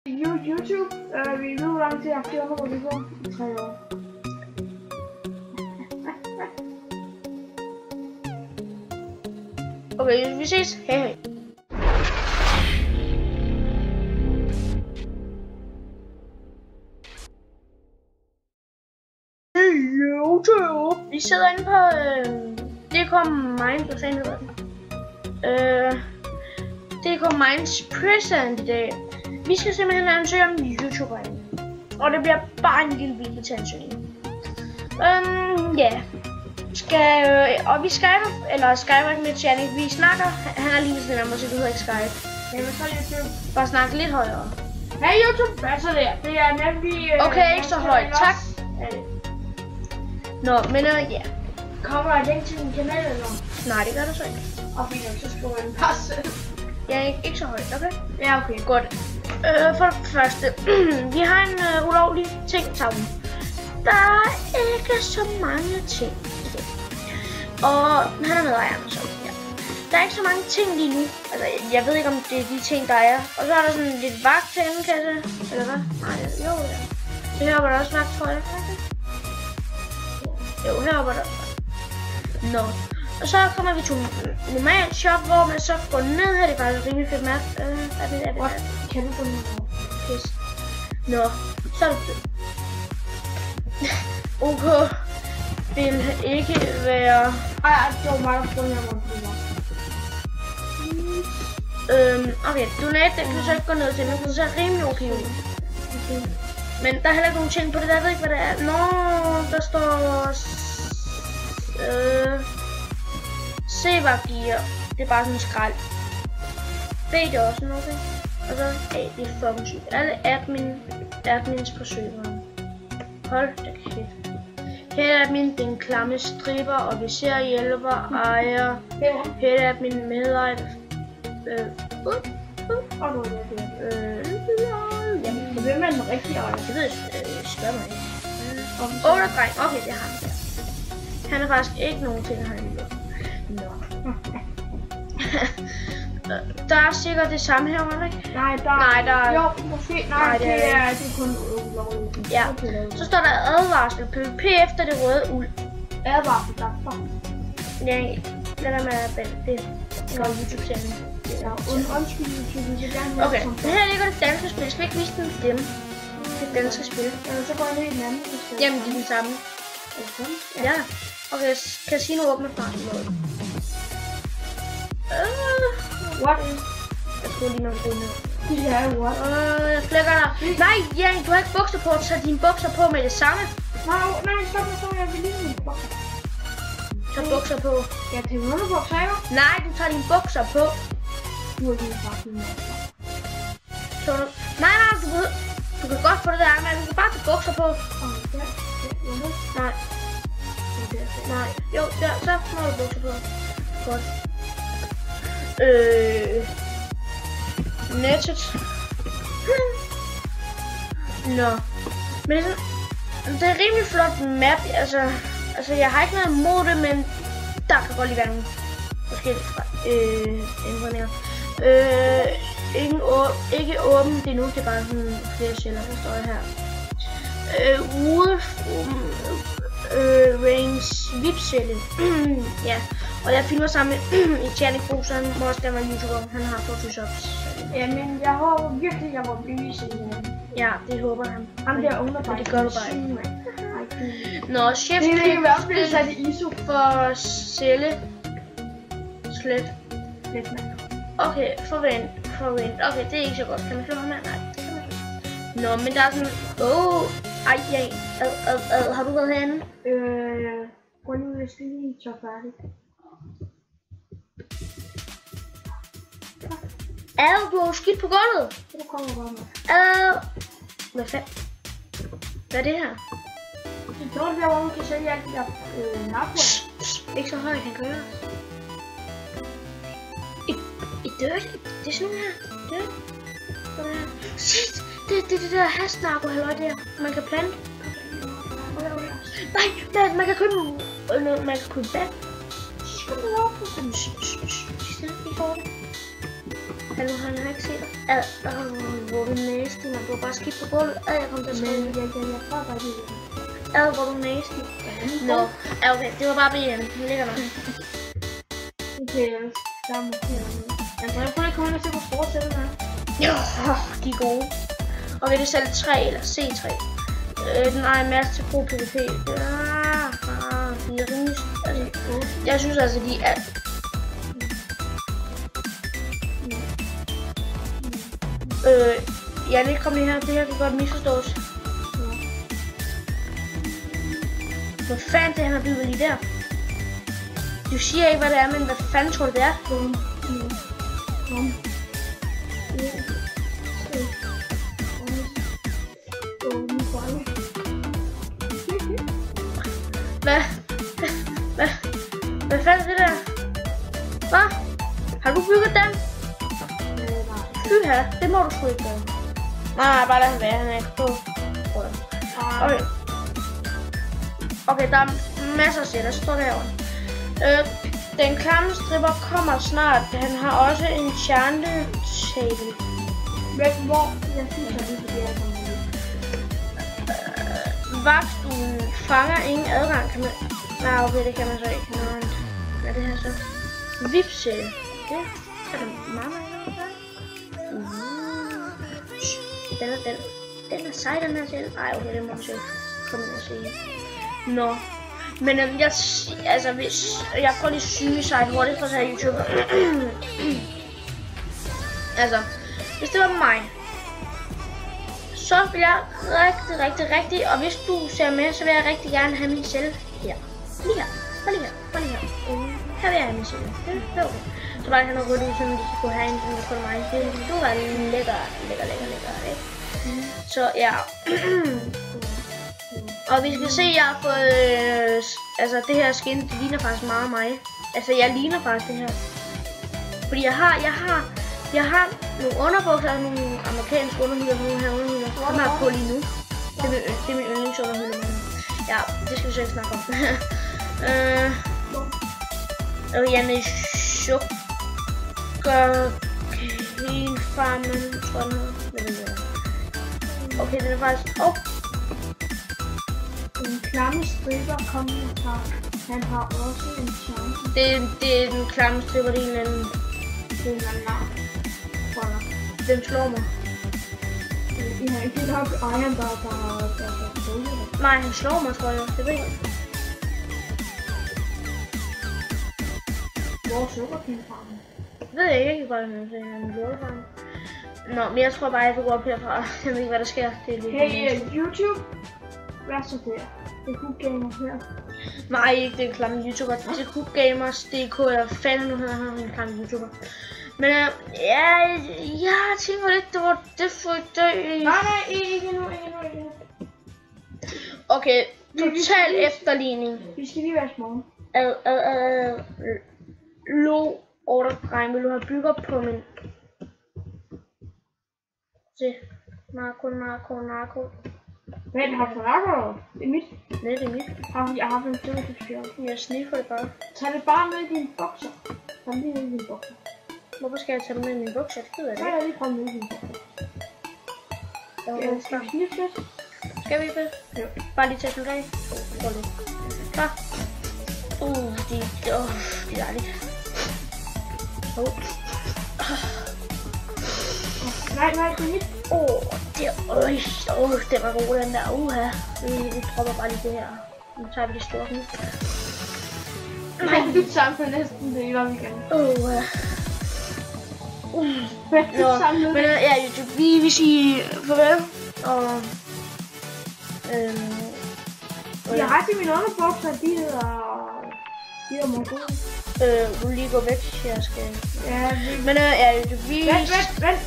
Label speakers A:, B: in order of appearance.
A: YouTube review lang til at 400 videoer i 3 år.
B: Okay, vi ses. Hej hej. Vi sidder inde på DK Mind, hvad fanden hedder den? DK Minds Present i dag. Vi skal simpelthen ansøge om YouTuber, og det bliver bare en lille bil til ansøgning. Ja. Og vi Skyper ikke med Janik. Vi snakker, han er lige ved siden af mig, så det hedder ikke Skype.
A: Jamen så YouTube.
B: Bare snakke lidt højere.
A: Hey YouTube, hvad så der? Det er nemlig...
B: Okay, ikke så højt, tak. Nå, men ja.
A: Kommer der link til min kanal eller noget?
B: Nej, det gør der så ikke.
A: Og fint, så skriver jeg en passe.
B: Ja, ikke så højt, okay?
A: Ja, okay.
B: Godt. For det første, vi har en ulovlig ting sammen. Der er ikke så mange ting i det. Og han er medejeren, så ja. Der er ikke så mange ting lige nu. Altså, jeg ved ikke om det er de ting, der er. Og så er der sådan lidt vagt herinde, eller hvad? Nej, jo, ja. Så her var der også vagt, tror jeg. Jo, her var der. Nå. Og så kommer vi til normal shop, hvor man så går ned her. Det er faktisk rimelig fedt map.
A: Kan du gå ned?
B: Pis. Nå, så er det det. OK vil ikke være...
A: Ej, det var mig, der prøvede at
B: okay, donate, det kan du så ikke gå ned til, men det ser rimelig okay ud. Men der er heller ikke nogen ting på det, jeg ved ikke hvad det er. Nå, der står... C-var-gear, det er bare sådan en skrald. B, det er også noget, okay? Og så A, det er fucking sygt. Alle admins på serveren. Hold da kæft. Her er admin, den klamme striber, og vi ser hjælper, ejer. Her er admin medejer.
A: Og nu er det jamen, det vil man den rigtige ejer.
B: Det ved jeg, spørger mig ikke. Dreng, okay, det har han der. Han er faktisk ikke nogen ting, han har gjort. Nå. Der er sikkert det samme her, var det ikke?
A: Nej, der er... Jo, måske. Nej, det er kun ulovligt.
B: Ja. Så står der advarsel. PvP efter det røde uld.
A: Advarsel, der er fucking.
B: Ja, lad være med at bælge det. Nå, YouTube-serien.
A: Ja, undskyld YouTube, hvis jeg gerne vil.
B: Okay, her ligger det danske spil. Skal vi ikke vise den til dem? Det danske spil.
A: Så går jeg ned i den anden.
B: Jamen, de er den samme. Ja. Okay, casino åbner fra noget.
A: What?
B: Jeg tror lige, når vi går ned.
A: Ja, what?
B: Jeg flækker dig. Nej, Jan, du har ikke bukser på. Tag dine bukser på med det samme.
A: Nej, stop, jeg vil lige mine bukser.
B: Tag bukser på.
A: Ja, til underbukser, ikke?
B: Nej, du tager dine bukser på.
A: Nu er det bare sådan noget.
B: Nej, du kan godt få det der, men du kan bare tage bukser på. Nej. Nej, jo, der, så må du bukser på. Godt. Nettet. Nå. Men det er rimelig flot map, altså jeg har ikke noget imod det, men der kan godt lige være nogle forskellige ændringer. Ikke åbent endnu, det er bare sådan flere celler, der står her. Range VIP-celle. Ja, og jeg filmer sammen med Janik Bo, så han må også gerne være YouTuber. Han har 40 subs.
A: Ja, men jeg håber virkelig, jeg må blive sådan.
B: Ja, det håber han.
A: Ham der underbejder.
B: Det gør du bare ikke. Nå, chef.
A: Det kan være blevet sat i ISO
B: for celle. Slet.
A: Lidt mand.
B: Okay, forvent. Okay, det er ikke så godt. Kan man slå ham af? Nej, det kan man ikke. Nå, men der er sådan... Har du været herinde?
A: Prøv nu, jeg skal lige så færdigt.
B: Du har jo skidt på gulvet.
A: Du kommer godt med.
B: Hvad fanden? Hvad er det her?
A: Det er dårligt, hvor man kan sælge alt det der narkoer.
B: Ikke så højt, han kan høre. I dirty? Det er sådan nogle her. Dirty? Sådan her. Shit! Det der hasnarko halløj der. Man kan plante. Nej, man kan købe noget. Man kan købe vand. Skål over. Stille, vi får det. Han har ikke set dig. Hvor du næste, man du har bare skidt på gulvet. Jeg kom til at skrive.
A: Men jeg prøver bare det.
B: Hvor du næste. Nå, okay, det var bare BM. Den ligger der.
A: Okay, der er måske noget. Jeg prøver at komme ind og se, hvor store sætter der er.
B: Jo, de er gode. Og vil det selv 3 eller C3? Den ejer en masse til pro PvP. De er rimelig... Altså, jeg synes altså, de er... Jeg er ikke kommet lige her. Det her kan godt misforstås. Hvad fanden det han har bygget lige der? Du siger ikke, hvad det er, men hvad fanden tror du, det er? Hvad fanden er det der? Hvad? Har du bygget den? Fy her, det må du sgu ikke gøre. Nej, bare lad ham være, han er ikke på. Okay. Okay, der er masser af sætter, så står der herovre. Den klamme stripper kommer snart. Han har også en enchanted table.
A: Men hvor? Jeg synes, at det er
B: Vagtstuen fanger ingen adgang, kan man... Nej, okay, det kan man så ikke. Hvad er det her så? Vipsæl. Det er det meget Den er sej, den her selv. Ej, okay, det må man selv komme ind og se. Nå. Men altså, hvis jeg får lige syge sig hurtigt for at tage YouTube. Altså, hvis det var mig, så vil jeg rigtig, og hvis du ser med, så vil jeg rigtig gerne have min celle her. Lige her. Bare lige her. Her vil jeg have min celle. Det er okay. Så bare have noget rødt ud, så de kunne have en, som for mig. Det var lækker, ikke? Så ja. Og vi skal se, jeg har fået, altså det her skin, det ligner faktisk meget mig. Altså jeg ligner faktisk det her. Fordi jeg har nogle underbukser og nogle amerikanske underhylder på nogle her underhylder. Dem har jeg på lige nu. Det er min yndlingsunderhylder. Ja, det skal vi så ikke snakke om. Og Janne Sukkerkanefarmen, tror jeg den hedder. Okay, den er faktisk...
A: Den klamme stripper kommer fra. Han har også en chance.
B: Det er den klamme stripper, det er en eller anden.
A: Det er en alarm.
B: Den slår mig.
A: Jeg har ikke nok Iron der.
B: Nej, han slår mig, tror jeg. Det ved jeg.
A: Hvor er sukkerkanefarmen?
B: Det ved jeg ikke, hvad det er. Han lukker farmen. Nå, men jeg tror bare, jeg vil gå op herfra. Jeg ved ikke, hvad der sker. Det er lidt
A: hey, YouTube. Hvad så der? Det er Cook Gamers her.
B: Nej, ikke det klamme YouTuber. Det er Cook Gamers.dk. Jeg fanden nu hedder han en klamme YouTuber. Men jeg tænker lidt, det var det for det.
A: Nej, ikke nu.
B: Okay, total efterligning.
A: Vi skal lige være små.
B: Lo ordredreng, vil du have bygger på min... Se. Narko.
A: Men har du narko? Det er mit.
B: Nej, det er mit.
A: Jeg har haft en stykke til skjort.
B: Jeg sniffer det bare.
A: Tag det bare med i dine bukser. Tag det med i dine bukser.
B: Hvorfor skal jeg tage det med i mine bukser? Det ved jeg ikke.
A: Nej, jeg lige prøve med i dine bukser. Skal vi sniffe lidt?
B: Skal vi det?
A: Jo.
B: Bare lige til at slutte af. Godt lidt. Klar. Det er dejligt.
A: Nej, det er mit.
B: Det var god den der. Vi dropper bare lige det her. Nu tager vi det store nu.
A: Nej, du samler næsten det, hvad vi kan.
B: Men ja, YouTube, vi vil sige farvel. Og
A: jeg har til mine underbukser, de hedder Mongol.
B: Du lige gå væk, jeg skal.
A: Ja,
B: men ja, YouTube, vi...
A: Vent.